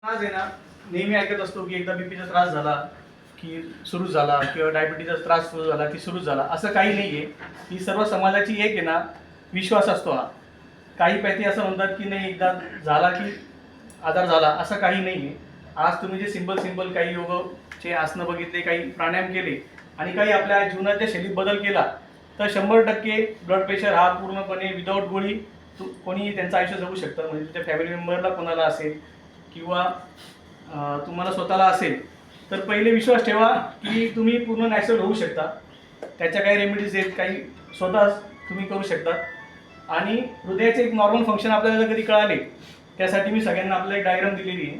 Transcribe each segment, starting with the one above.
आज आहे ना, नेहमी ऐकत असतो की एकदा बीपीचा त्रास झाला की सुरू झाला किंवा डायबिटीचा त्रास सुरू झाला की सुरू झाला. असं काही नाही आहे. ही सर्व समाजाची एक आहे ना विश्वास असतो हा. काही पायथी असं म्हणतात की नाही एकदा झाला की आजार झाला, असं काही नाही आहे. आज तुम्ही जे सिंपल काही योगचे आसनं बघितले, काही प्राणायाम केले आणि काही आपल्या जीवनाच्या शैलीत बदल केला तर 100% ब्लड प्रेशर हा पूर्णपणे विदाऊट गोळी कोणी त्यांचं आयुष्य जगू शकतं. म्हणजे तुमच्या फॅमिली मेंबरला कोणाला असेल किंवा तुम्हाला स्वतःला असेल तर पहिले विश्वास ठेवा की तुम्ही पूर्ण नॅचरल होऊ शकता. त्याच्या काही रेमेडीज आहेत, काही स्वतः तुम्ही करू शकता. आणि हृदयाचे एक नॉर्मल फंक्शन आपल्याला कधी कळाले त्यासाठी मी सगळ्यांना आपल्याला एक डायग्राम दिलेली आहे.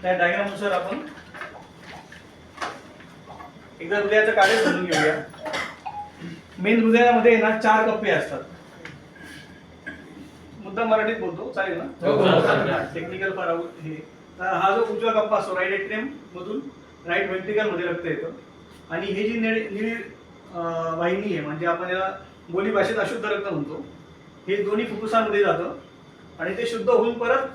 त्या डायग्रामनुसार आपण एकदा हृदयाचं कार्य समजून घेऊया. मेन हृदयामध्ये ना 4 कप्पे असतात. मुद्दा मराठीत बोलतो, चालेल ना? टेक्निकल फार हे. तर हा जो उजवा कप्पा असतो राईट एट्रियम मधून राईट व्हेंट्रिकल मध्ये रक्त येतं आणि हे जी निळी वाहिनी आहे म्हणजे आपण याला बोली भाषेत अशुद्ध रक्त म्हणतो. हे दोन्ही फुफ्फुसांमध्ये जातं आणि ते शुद्ध होऊन परत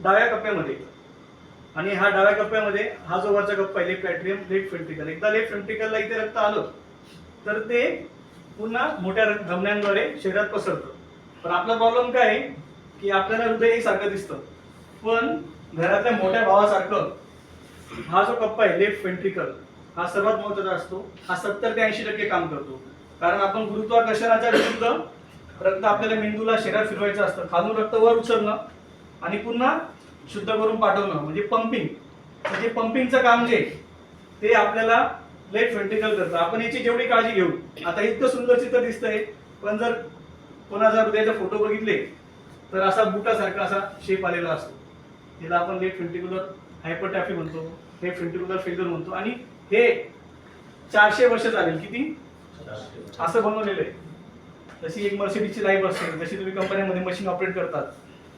डाव्या कप्प्यामध्ये येतं. आणि हा डाव्या कप्प्यामध्ये हा जो वरचा कप्पा आहे लेफ्ट एट्रियम लेफ्ट व्हेंट्रिकल, एकदा लेफ्ट व्हेंट्रिकलला इथे रक्त आलं तर ते पुन्हा मोठ्या धमन्यांद्वारे शरीरात पसरतं. पण आपला प्रॉब्लेम काय आहे की आपल्याला हृदय एकसारखं दिसतं, पण घरातल्या मोठ्या भावासारखं हा जो कप्पा आहे लेफ्ट व्हेंट्रिकल हा सर्वात महत्त्वाचा असतो. हा 70 ते 80% काम करतो. कारण आपण गुरुत्वाकर्षणाच्या विरुद्ध रक्त आपल्याला मेंदूला शरीरात फिरवायचं असतं. खालून रक्त वर उचलणं आणि पुन्हा शुद्ध करून पाठवणं म्हणजे पंपिंग. म्हणजे पंपिंगचं काम जे ते आपल्याला लेफ्ट व्हेंट्रिकल करतं. आपण याची जेवढी काळजी घेऊ, आता इतकं सुंदर चित्र दिसतंय, पण जर कोणाचा हृदयाचे फोटो बघितले तर असा बुटासारखा असा शेप आलेला असतो. याला आपण लेफ्ट व्हेंट्रिक्युलर हायपरट्रॉफी म्हणतो, लेफ्ट व्हेंट्रिक्युलर फेल्युअर म्हणतो. आणि हे 400 वर्ष चालेल. किती असं बनवलेलं आहे. जशी एक मर्सिडीजची लाईफ असते, जशी तुम्ही कंपन्यांमध्ये मशीन ऑपरेट करतात,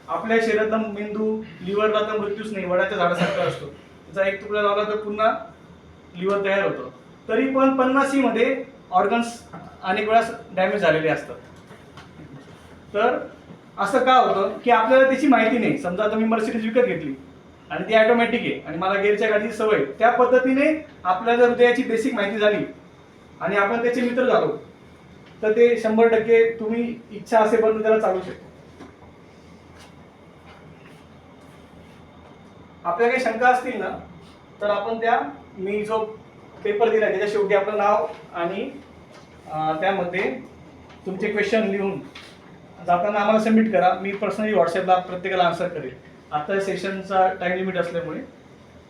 आपल्या शरीरातला मेंदू लिव्हरला तर मृत्यूच नाही, वडाच्या झाडासारखा असतो. त्याचा एक तुकडा लावला तर पुन्हा लिव्हर तयार होतं. तरी पण 50 मध्ये ऑर्गन्स अनेक वेळा डॅमेज झालेले असतात. तर असं का होतं की आपल्याला त्याची माहिती नाही. समजा आता मी मर्सिडीज विकत घेतली आणि ती ऑटोमॅटिक आहे आणि मला गेअरच्या गाडीची सवय, त्या पद्धतीने आपल्याला जर हृदयाची बेसिक माहिती झाली आणि आपण त्याचे मित्र झालो तर ते 100% तुम्ही इच्छा असेपर्यंत त्याला चालू शकतो. आपल्या काही शंका असतील ना तर आपण त्या मी जो पेपर दिला त्याच्या शेवटी आपलं नाव आणि त्यामध्ये तुमचे क्वेश्चन लिहून जाताना आम्हाला सबमिट करा. मी पर्सनली व्हॉट्सअपला प्रत्येकाला आन्सर करेल. आता सेशनचा टाइम लिमिट असल्यामुळे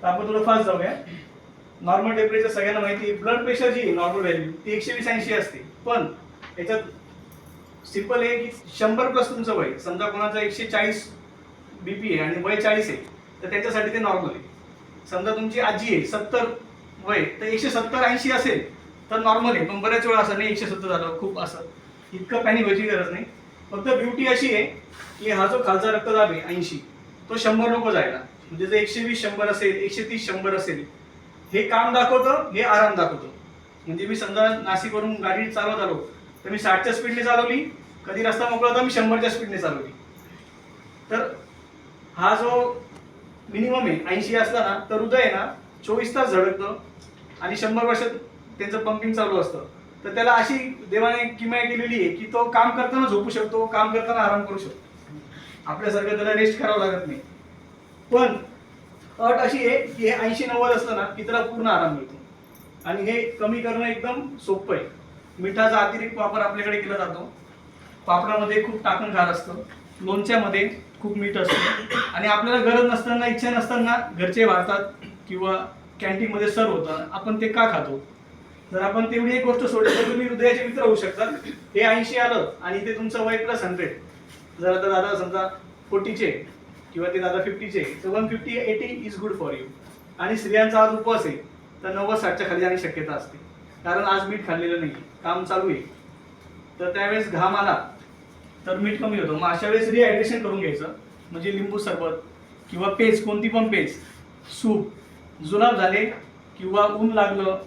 तर आपण थोडं फास्ट जाऊया. नॉर्मल टेम्परेचर सगळ्यांना माहिती आहे. ब्लड प्रेशर जी नॉर्मल व्हॅल्यू ती 120-80 असते. पण याच्यात सिंपल आहे की 100+ तुमचं वय, समजा कोणाचं 140 बीपी आहे आणि वय 40 आहे तर त्याच्यासाठी ते नॉर्मल आहे. समजा तुमची आजी आहे 70 वय तर 170-80 असेल तर नॉर्मल आहे. पण बऱ्याच वेळा असं नाही 170 झालं खूप असं इतकं पॅनिक व्हायची गरज नाही. फक्त ब्युटी अशी आहे की हा जो खालचा रक्तदाब आहे 80 तो 100 नको जायला. म्हणजे जर 120 100 असेल, 130 100 असेल, हे काम दाखवतं, हे आराम दाखवतं. म्हणजे मी समजा नाशिकवरून गाडी चालवत आलो तर मी 60च्या स्पीडने चालवली, कधी रस्ता मोकळा होता मी 100च्या स्पीडने चालवली. तर हा जो मिनिमम आहे 80 असला ना तर हृदय आहे ना 24 तास झडकतं आणि 100 वर्षात त्यांचं पंपिंग चालू असतं. तर त्याला अशी देवाने किमया केलेली आहे की तो काम करताना झोपू शकतो, काम करताना आराम करू शकतो. आपल्यासारखं त्याला रेस्ट करावं लागत नाही. पण अट अशी आहे की हे 80-90 असलं ना की त्याला पूर्ण आराम मिळतो. आणि हे कमी करणं एकदम सोपं आहे. मिठाचा अतिरिक्त वापर आपल्याकडे केला जातो. पापडामध्ये खूप टाकण खार असतं, लोणच्यामध्ये खूप मीठ असतं आणि आपल्याला गरज नसताना इच्छा नसताना घरचे वाढतात किंवा कॅन्टीनमध्ये सर्व होतं, आपण ते का खातो? जर आपण तेवढी एक गोष्ट सोडली तर तुम्ही हृदयाचे मित्र होऊ शकतात. हे 80 आलं आणि ते तुमचं वय +100. जर आता दादा समजा 40चे किंवा ते दादा 50चे तर 150-80 इज गुड फॉर यू. आणि स्त्रियांचा आज उपवास आहे तर 90-60च्या खाली जाण्याची शक्यता असते. कारण आज मीठ खाल्लेलं नाही, काम चालू आहे. तर त्यावेळेस घाम आला तर मीठ कमी होतं. मग अशा वेळेस रिहायड्रेशन करून घ्यायचं. म्हणजे लिंबू सरबत किंवा पेज, कोणती पण पेज, सूप, जुलाब झाले किंवा ऊन लागलं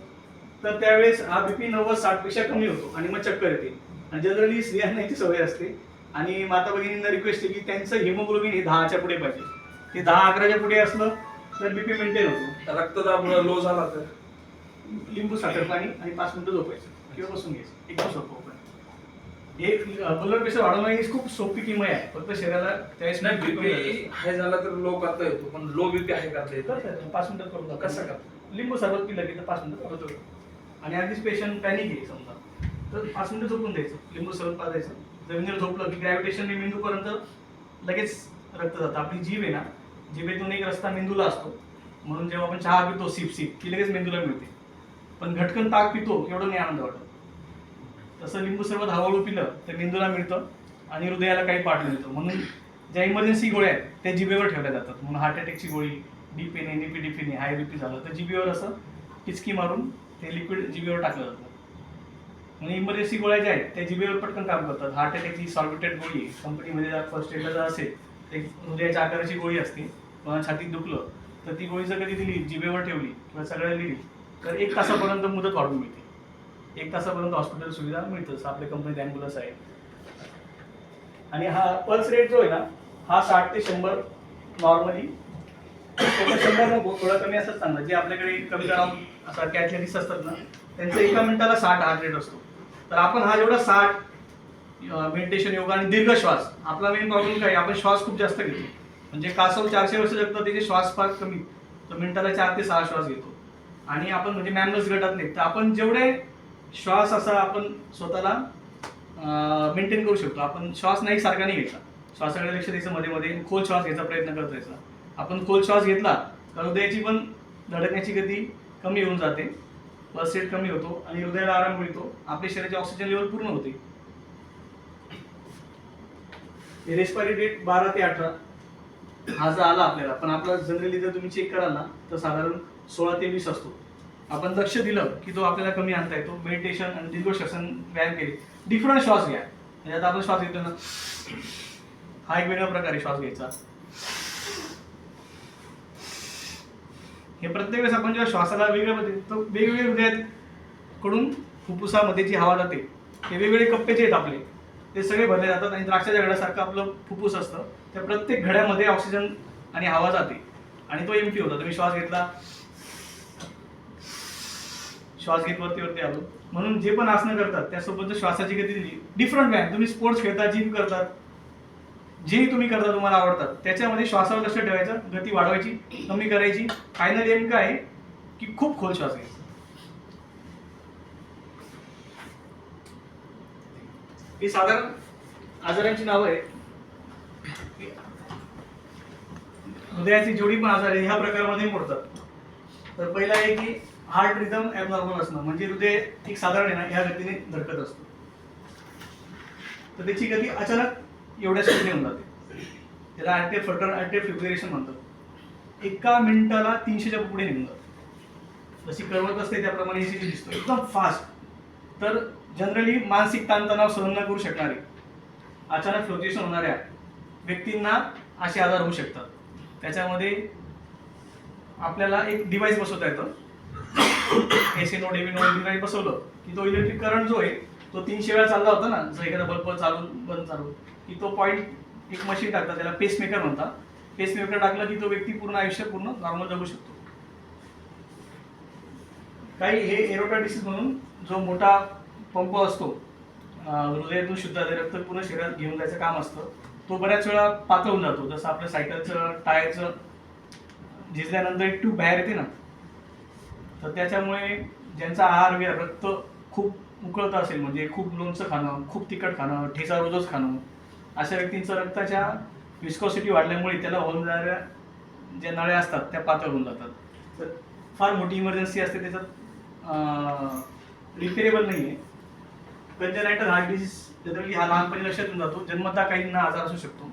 तर त्यावेळेस हा बीपी 90-60 पेक्षा कमी होतो आणि मग चक्कर येते. आणि जनरली स्त्रियांना याची सवय असते. आणि माता भगिनींना रिक्वेस्ट आहे की त्यांचं हिमोग्लोबिन हे 10च्या पुढे पाहिजे. ते 10-11च्या पुढे असलं तर बीपी मेंटेन होतो. रक्तदाब लो झाला तर लिंबू साखर पाणी आणि 5 मिनिटं झोपायचं किंवा बसून घ्यायचं, एकदम सोपं पण. हे ब्लड प्रेशर वाढवणं ही खूप सोपी किमया आहे, फक्त शरीराला त्यावेळेस नाही बीपी हाय झाला तर लो करता येतो, पण लो बीपी हाय करता येतो. 5 मिनिटात करून टाका. कसं करता? लिंबू सरबत पिलं की तर 5 मिनिटात होतो. आणि अगदीच पेशंट पॅनिक आहे समजा तर 5 मिनिटं झोपून द्यायचं, लिंबू सरबत पाजायचं. जमिनीवर झोपलं की ग्रॅव्हिटेशनने मेंदूपर्यंत लगेच रक्त जातं. आपली जीभ आहे ना, जिभेतून एक रस्ता मेंदूला असतो, म्हणून जेव्हा आपण चहा पितो सिप सिप की लगेच मेंदूला मिळते. पण घटकन ताक पितो एवढं नाही आनंद वाटत. तसं लिंबू सरबत हळूहळू पिलं तर मेंदूला मिळतं आणि हृदयाला काही पाठ मिळतं. म्हणून ज्या इमर्जन्सी गोळ्या आहेत त्या जिभेवर ठेवल्या जातात. म्हणून हार्ट अटॅकची गोळी, डीपीने निपीडीपीने हाय बीपी झालं तर जिभेवर असं टिचकी मारून ते लिक्विड जिभेवर टाकलं जातं. म्हणजे इमर्जन्सी गोळ्या ज्या आहेत त्या जिभेवर पटकन काम करतात. हार्ट अटॅकची सॉल्वेटेड गोळी आहे, कंपनीमध्ये फर्स्ट एडला जर असेल ते हृदयाच्या आकाराची गोळी असते. कोणा छातीत दुखलं तर ती गोळी जर कधी दिली, जिभेवर ठेवली किंवा सगळ्या दिली तर 1 तासापर्यंत मुदत वाढून मिळते. 1 तासापर्यंत हॉस्पिटल सुविधा मिळतं. जसं आपल्या कंपनीत ॲम्ब्युलन्स आहे. आणि हा पल्स रेट जो आहे ना, हा 60 ते 100 नॉर्मली, 100 नको, थोडा कमी असंच चांगलं. जे आपल्याकडे कमी तणाव असा कॅथलेटिक्स असतात ना, त्यांचा एका मिनिटाला 60 हार्ट रेट असतो. तर आपण हा जेवढा 60 मेडिटेशन, योगा आणि दीर्घ श्वास, आपला मेन प्रॉब्लेम काय, आपण श्वास खूप जास्त घेतो. म्हणजे कासव 400 वर्ष जगतात, त्याचे श्वास फार कमी, तर मिनिटाला 4 ते 6 श्वास घेतो. आणि आपण म्हणजे मॅमल्स गटातले, तर आपण जेवढे श्वास असा आपण स्वतःला मेंटेन करू शकतो. आपण श्वास नाही सारखा नाही घ्यायचा, श्वासाकडे लक्ष द्यायचं, मध्ये मध्ये खोल श्वास घ्यायचा प्रयत्न करत राहायचा. आपण खोल श्वास घेतला तर हृदयाची पण धडकण्याची गती कमी होऊन जाते, पल्स रेट कमी होतो आणि हृदयाला आराम मिळतो. आपल्या शरीराची ऑक्सिजन लेवल पूर्ण होते. रेस्पिरेटरी रेट 12 ते 18 हा जर आला आपल्याला, पण आपला जनरली जर तुम्ही चेक कराल ना तर साधारण 16 ते 20 असतो. आपण लक्ष दिलं की तो आपल्याला कमी आणता येतो. मेडिटेशन आणि दीर्घ श्वसन व्यायाम केले, डिफरंट श्वास घ्या. म्हणजे आता आपण श्वास घेतो ना, हा एक वेगळ्या प्रकारे श्वास घ्यायचा. हे प्रत्येक वेळेस आपण जेव्हा श्वासाला वेगळ्या पद्धतीने, तो वेगवेगळे हृदयात कडून फुफ्फुसामध्ये जी हवा जाते, हे वेगवेगळे कप्पे जे आहेत आपले, ते सगळे भरले जातात. आणि द्राक्षाच्या घड्यासारखं आपलं फुफ्फुस असतं, त्या प्रत्येक घड्यामध्ये ऑक्सिजन आणि हवा जाते आणि तो एम्प्टी होता. तुम्ही श्वास घेतला, श्वास घेत वरती वरती आलो. म्हणून जे पण आसनं करतात त्यासोबत श्वासाची गती दिली. डिफरंट व्यायाम, तुम्ही स्पोर्ट्स खेळता, जिम करतात, जे तुम्ही करता तुम्हाला आवडतात, त्याच्यामध्ये श्वासावर लक्ष ठेवायचं, गती वाढवायची, कमी करायची. फायनल एम काय आहे की खूप खोल श्वास घ्यायचा. ही साधारण आजारांची नावं आहेत. हृदयाची जेवढी पण आजार आहे ह्या प्रकारामध्ये मोडतात. तर पहिला आहे की हार्ट रिदम ॲबनॉर्मल असणं, म्हणजे हृदय एक साधारण आहे ना ह्या गतीने धडकत असतो, तर त्याची गती अचानक एवढ्या स्पीडने होऊन जाते. त्याला ॲट्रियल फिब्रिलेशन म्हणतात. एका मिनिटाला 300च्या पुढे निघून जातं. जशी करवत असते त्याप्रमाणे ECG दिसतो, एकदम फास्ट. तर जनरली मानसिक ताणतणाव सहन न करू शकणारे, अचानक फ्लक्च्युएशन होणाऱ्या व्यक्तींना असे आजार होऊ शकतात. त्याच्यामध्ये आपल्याला एक डिव्हाइस बसवता येतं. SNO डिव्हाइस बसवलं की तो इलेक्ट्रिक करंट जो आहे तो 300 वेळा चालला होता ना, जर एखादा बल्ब चालून बंद चालू, की तो पॉईंट एक मशीन टाकतात, त्याला पेसमेकर म्हणतात. पेसमेकर टाकलं की तो व्यक्ती पूर्ण आयुष्य पूर्ण नॉर्मल जगू शकतो. काही हे एरोटा डिसीज म्हणून जो मोठा पंप असतो, हृदयातून शुद्ध रक्त पूर्ण शरीरात घेऊन जायचं काम असतं, तो बऱ्याच वेळा पातळ होऊन जातो. जसं आपल्या सायकलचं टायरचं झिजल्यानंतर एक ट्यूब बाहेर येते ना, तर त्याच्यामुळे ज्यांचा आहार विहार रक्त खूप उकळतं असेल, म्हणजे खूप लोणचं खाणं, खूप तिखट खाणं, ठेचा रोजच खाणं, अशा व्यक्तींचं रक्ताच्या विस्कॉसिटी वाढल्यामुळे त्याला होऊन जाणाऱ्या ज्या नळ्या असतात त्या पातळ होऊन जातात. तर फार मोठी इमर्जन्सी असते, त्याच्यात रिपेरेबल नाही आहे. कंजनायटल हार्ट डिसीज जनरली हा लहानपणी लक्षात येऊन जातो, जन्मतः काहींना आजार असू शकतो.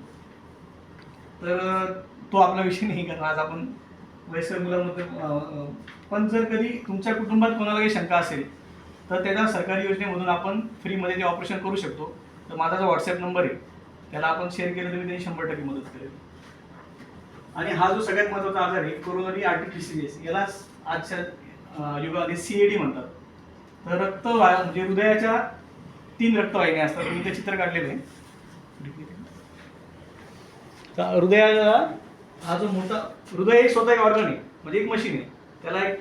तर तो आपला विषय नाही, कारण आज आपण वयस्कर मुलांमध्ये. पण जर कधी तुमच्या कुटुंबात कोणाला काही शंका असेल तर त्याच्या सरकारी योजनेमधून आपण फ्रीमध्ये ते ऑपरेशन करू शकतो. तर माझा जो व्हॉट्सॲप नंबर आहे त्याला आपण शेअर केलं तर मी त्यांनी 100% मदत करेल. आणि हा जो सगळ्यात महत्त्वाचा आजार आहे कोरोनरी आर्टरी डिसीज, याला आजच्या युगामध्ये CAD म्हणतात. तर रक्तवाहिन्या म्हणजे हृदयाच्या 3 रक्तवाहिन्या असतात. मी ते चित्र काढलेलं आहे. तर हृदयाला हा जो मोठा हृदय एक स्वतः एक ऑर्गन आहे, म्हणजे एक मशीन आहे. त्याला एक